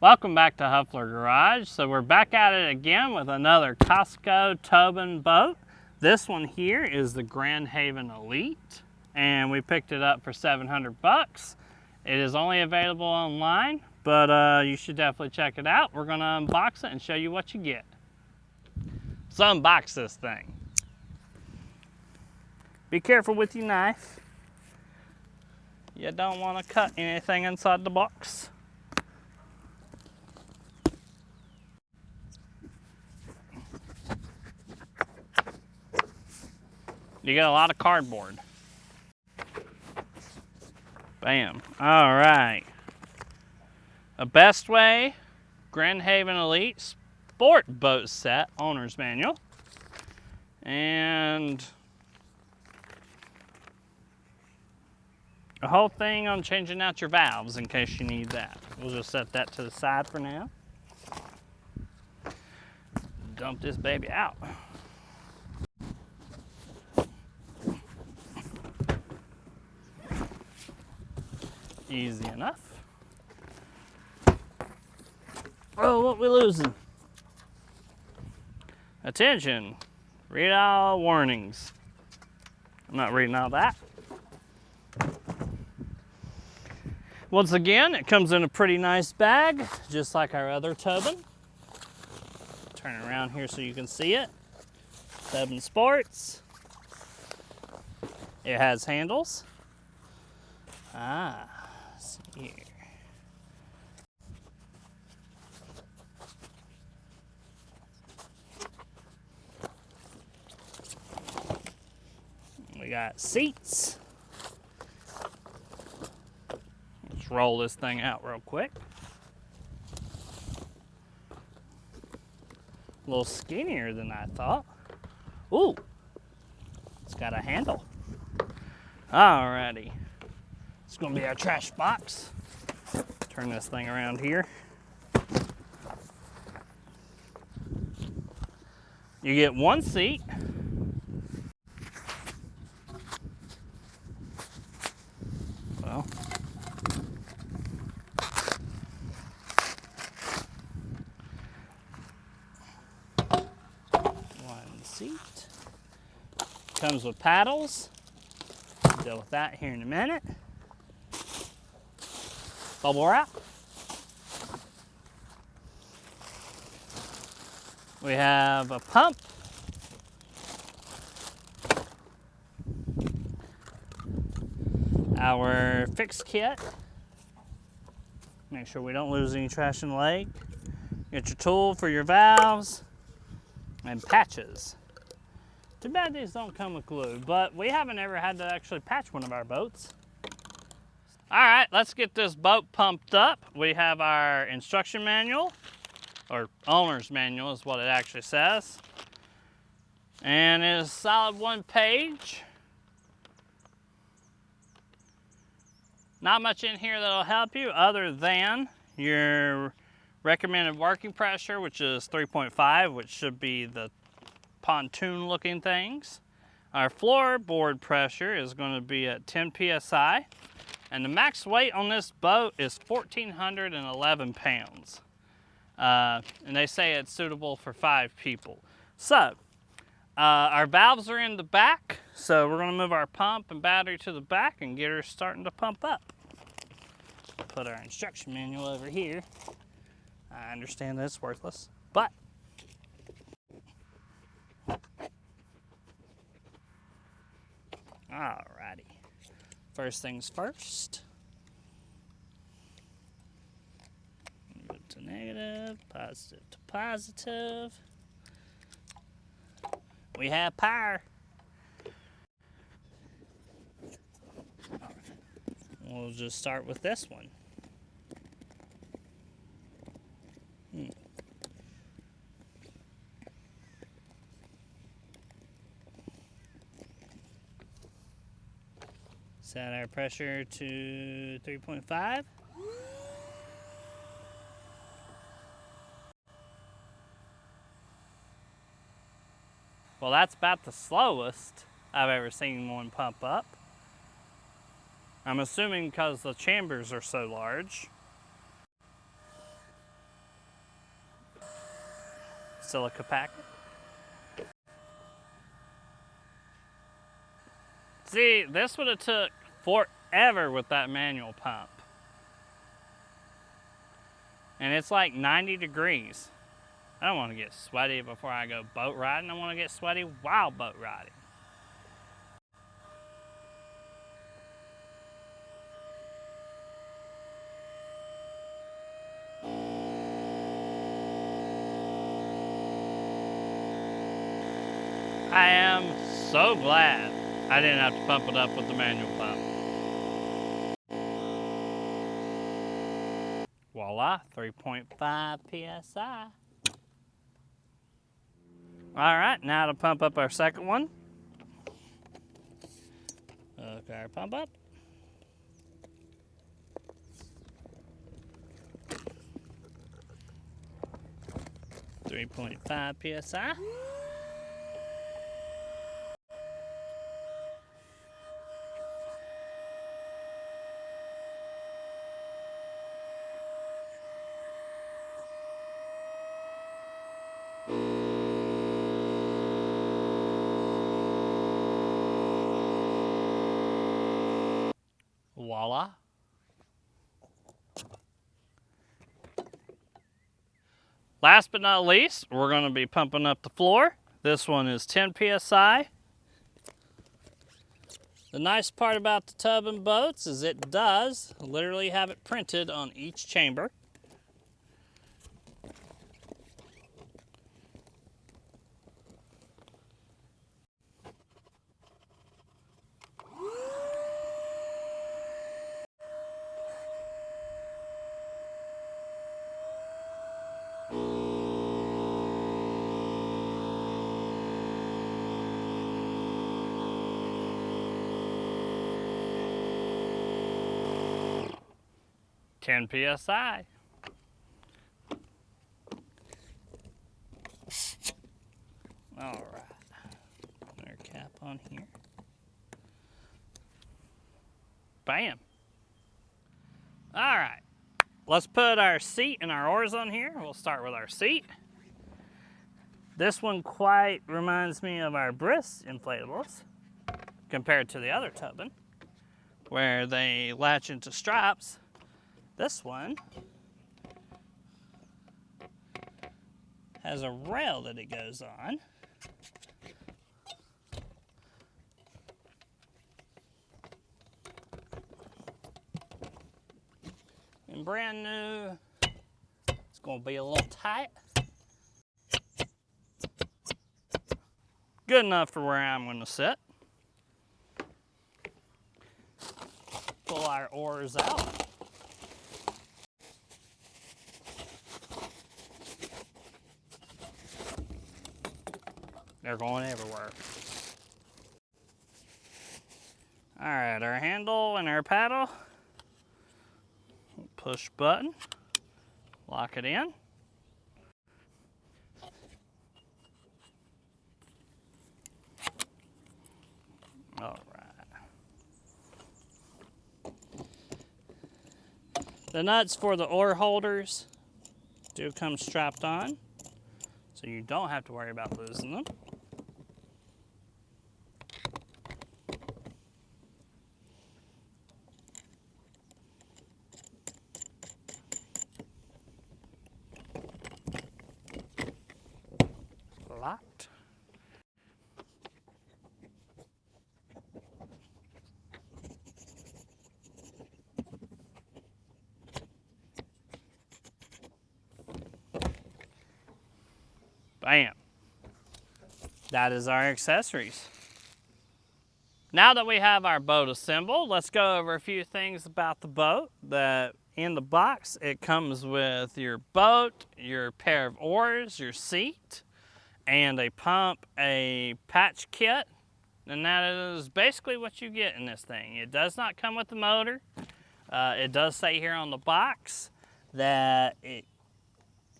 Welcome back to Huffler Garage. So we're back at it again with another Costco Tobin boat. This one here is the Grand Haven Elite, and we picked it up for 700 bucks. It is only available online, but you should definitely check it out. We're gonna unbox it and show you what you get. So unbox this thing. Be careful with your knife. You don't want to cut anything inside the box. You get a lot of cardboard. Bam. All right. A Best Way Grand Haven Elite Sport Boat Set Owner's Manual. And a whole thing on changing out your valves in case you need that. We'll just set that to the side for now. Dump this baby out. Easy enough. Oh, what we losing? Attention, read all warnings. I'm not reading all that. Once again, it comes in a pretty nice bag, just like our other Tobin. Turn it around here so you can see it. Tobin Sports. It has handles. Let's see here. We got seats. Let's roll this thing out real quick. A little skinnier than I thought. Ooh, it's got a handle. Alrighty. It's gonna be our trash box. Turn this thing around here. You get one seat. Well, one seat. Comes with paddles. Deal with that here in a minute. Bubble wrap. We have a pump. Our fix kit. Make sure we don't lose any trash in the lake. Get your tool for your valves and patches. Too bad these don't come with glue, but we haven't ever had to actually patch one of our boats. All right, let's get this boat pumped up. We have our instruction manual, or owner's manual is what it actually says. And it is a solid 1 page. Not much in here that'll help you other than your recommended working pressure, which is 3.5, which should be the pontoon looking things. Our floorboard pressure is going to be at 10 psi. And the max weight on this boat is 1,411 pounds. And they say it's suitable for 5 people. So, our valves are in the back. So we're gonna move our pump and battery to the back and get her starting to pump up. Put our instruction manual over here. I understand that it's worthless, but alrighty. First things first. Negative to negative, positive to positive. We have power. We'll just start with this one. Set our pressure to 3.5. Well, that's about the slowest I've ever seen one pump up. I'm assuming because the chambers are so large. silica packet. See, this would have took forever with that manual pump. And it's like 90 degrees. I don't want to get sweaty before I go boat riding. I want to get sweaty while boat riding. I am so glad I didn't have to pump it up with the manual pump. Voila, 3.5 PSI. All right, now to pump up our second one. Hook our pump up. .5 PSI. Voila. Last but not least, we're going to be pumping up the floor. This one is 10 PSI. The nice part about the Tobin boats is it does literally have it printed on each chamber. .10 PSI. All right, put our cap on here. Bam. All right, let's put our seat and our oars on here. We'll start with our seat. This one quite reminds me of our Briss inflatables compared to the other Tobin, where they latch into straps. This one has a rail that it goes on. And brand new, it's going to be a little tight. Good enough for where I'm going to sit. Pull our oars out. They're going everywhere. All right, our handle and our paddle. Push button, lock it in. All right. The nuts for the oar holders do come strapped on, so you don't have to worry about losing them. Locked. Bam. That is our accessories. Now that we have our boat assembled, let's go over a few things about the boat. In the box, it comes with your boat, your pair of oars, your seat, and a pump, a patch kit, and that is basically what you get in this thing. It does not come with the motor. It does say here on the box that it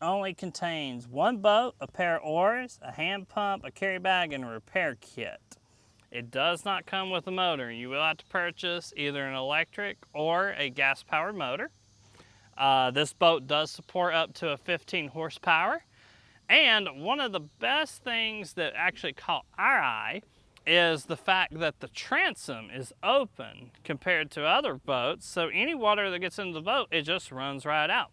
only contains one boat, a pair of oars, a hand pump, a carry bag, and a repair kit. It does not come with a motor. You will have to purchase either an electric or a gas-powered motor. This boat does support up to a 15 horsepower. And one of the best things that actually caught our eye is the fact that the transom is open compared to other boats. So any water that gets into the boat, it just runs right out.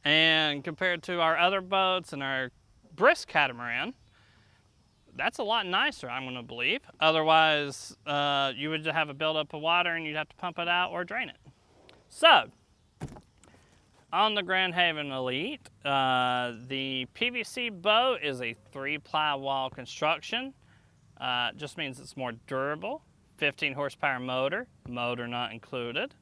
And compared to our other boats and our brisk catamaran, that's a lot nicer, I'm going to believe. Otherwise, you would have a buildup of water and you'd have to pump it out or drain it. So, on the Grand Haven Elite, the PVC boat is a 3-ply wall construction. Just means it's more durable. 15 horsepower motor not included.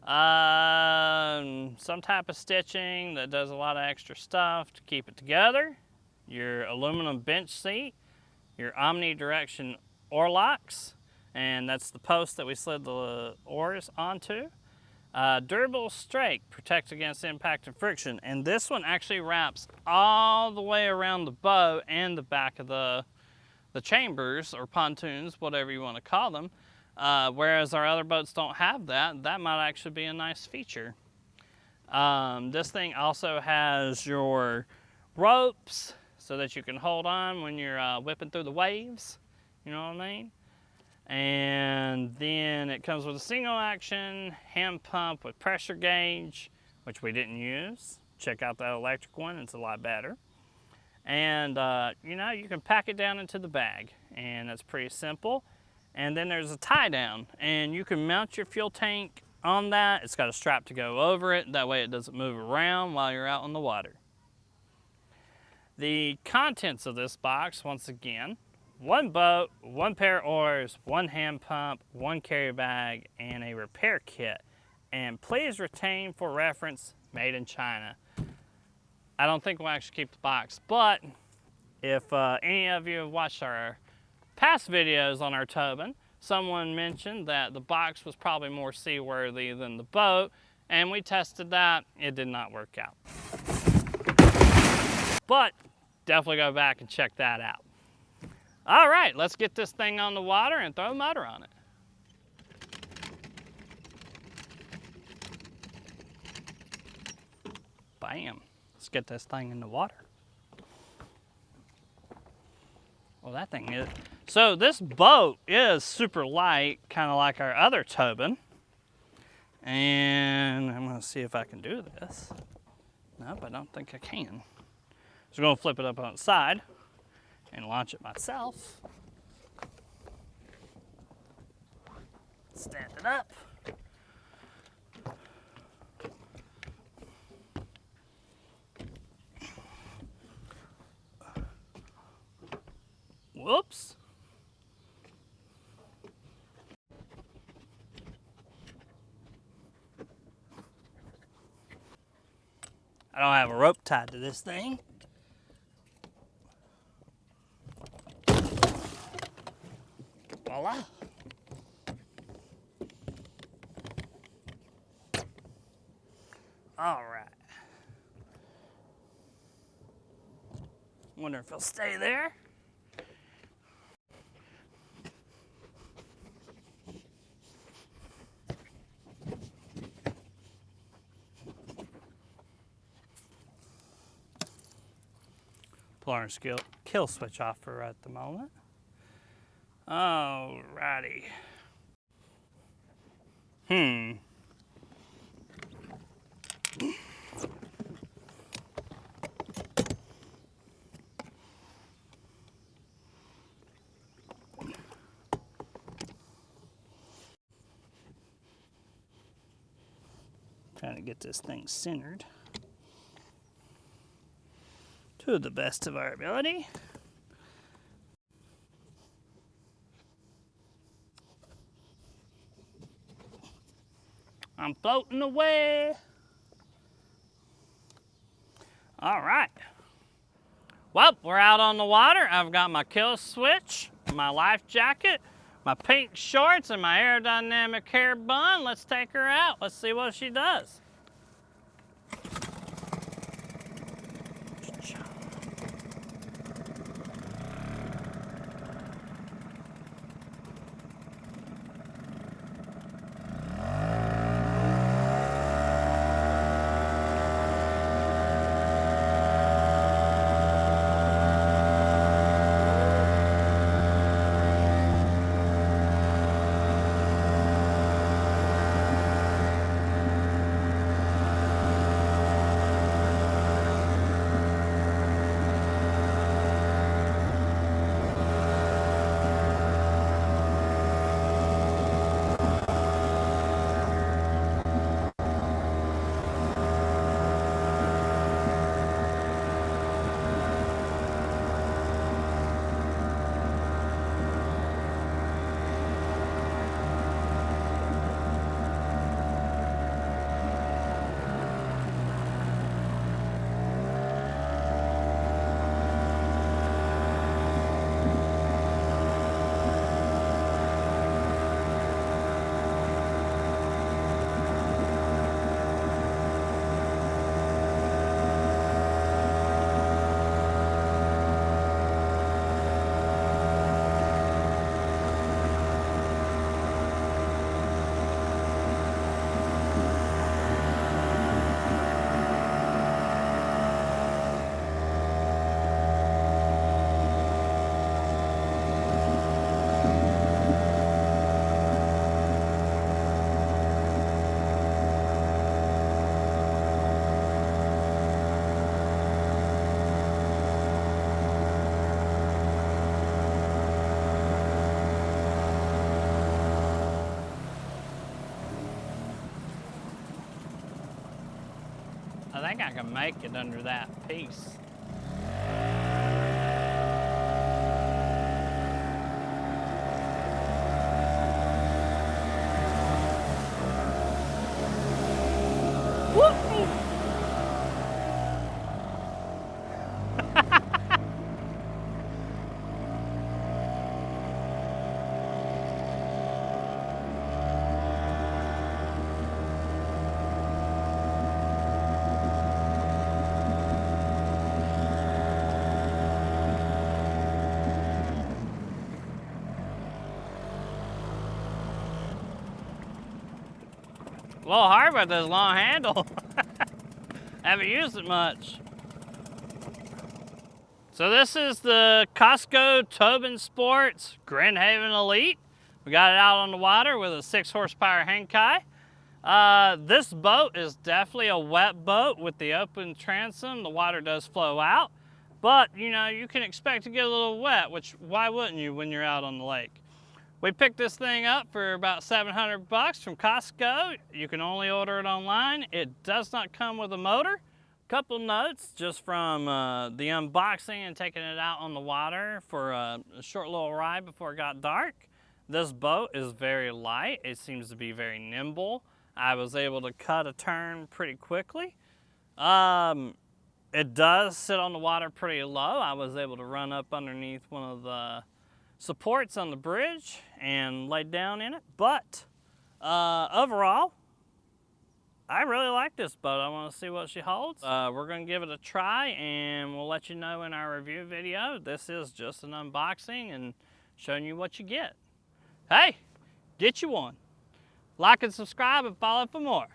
Some type of stitching that does a lot of extra stuff to keep it together. Your aluminum bench seat, your omnidirection oar locks, and that's the post that we slid the oars onto. Durable strake, protects against impact and friction, and this one actually wraps all the way around the boat and the back of the chambers or pontoons, whatever you want to call them. Whereas our other boats don't have that. That might actually be a nice feature. This thing also has your ropes so that you can hold on when you're whipping through the waves. You know what I mean? And then it comes with a single action hand pump with pressure gauge, which we didn't use. Check out that electric one, it's a lot better. And you know, you can pack it down into the bag, and that's pretty simple. And then there's a tie down, and you can mount your fuel tank on that. It's got a strap to go over it, that way it doesn't move around while you're out on the water. The contents of this box, once again, 1 boat, 1 pair of oars, 1 hand pump, 1 carry bag, and a repair kit. And please retain for reference, made in China. I don't think we'll actually keep the box, but if any of you have watched our past videos on our Tobin, someone mentioned that the box was probably more seaworthy than the boat, and we tested that. It did not work out. But definitely go back and check that out. All right, let's get this thing on the water and throw a motor on it. Bam. Let's get this thing in the water. Well, that thing is... So this boat is super light, kind of like our other Tobin. And I'm going to see if I can do this. Nope, I don't think I can. So I'm going to flip it up on its side and launch it myself. Stand it up. Whoops. I don't have a rope tied to this thing. Voila. All right. Wonder if it'll stay there. Pull our kill switch off for at the moment. Alrighty. Trying to get this thing centered to the best of our ability. I'm floating away. All right. Well, we're out on the water. I've got my kill switch, my life jacket, my pink shorts, and my aerodynamic hair bun. Let's take her out. Let's see what she does. think I can make it under that piece. Whoop! A little hard with this long handle. Haven't used it much. So this is the Costco Tobin Sports Grand Haven Elite. We got it out on the water with a 6 horsepower Henkai. This boat is definitely a wet boat with the open transom. The water does flow out, but you know, you can expect to get a little wet, which why wouldn't you when you're out on the lake? We picked this thing up for about 700 bucks from Costco. You can only order it online. It does not come with a motor. Couple notes just from the unboxing and taking it out on the water for a short little ride before it got dark. This boat is very light. It seems to be very nimble. I was able to cut a turn pretty quickly. It does sit on the water pretty low. I was able to run up underneath one of the supports on the bridge and lay down in it. But overall, I really like this boat. I want to see what she holds. We're going to give it a try and we'll let you know in our review video. This is just an unboxing and showing you what you get. Hey, get you one. Like and subscribe and follow for more.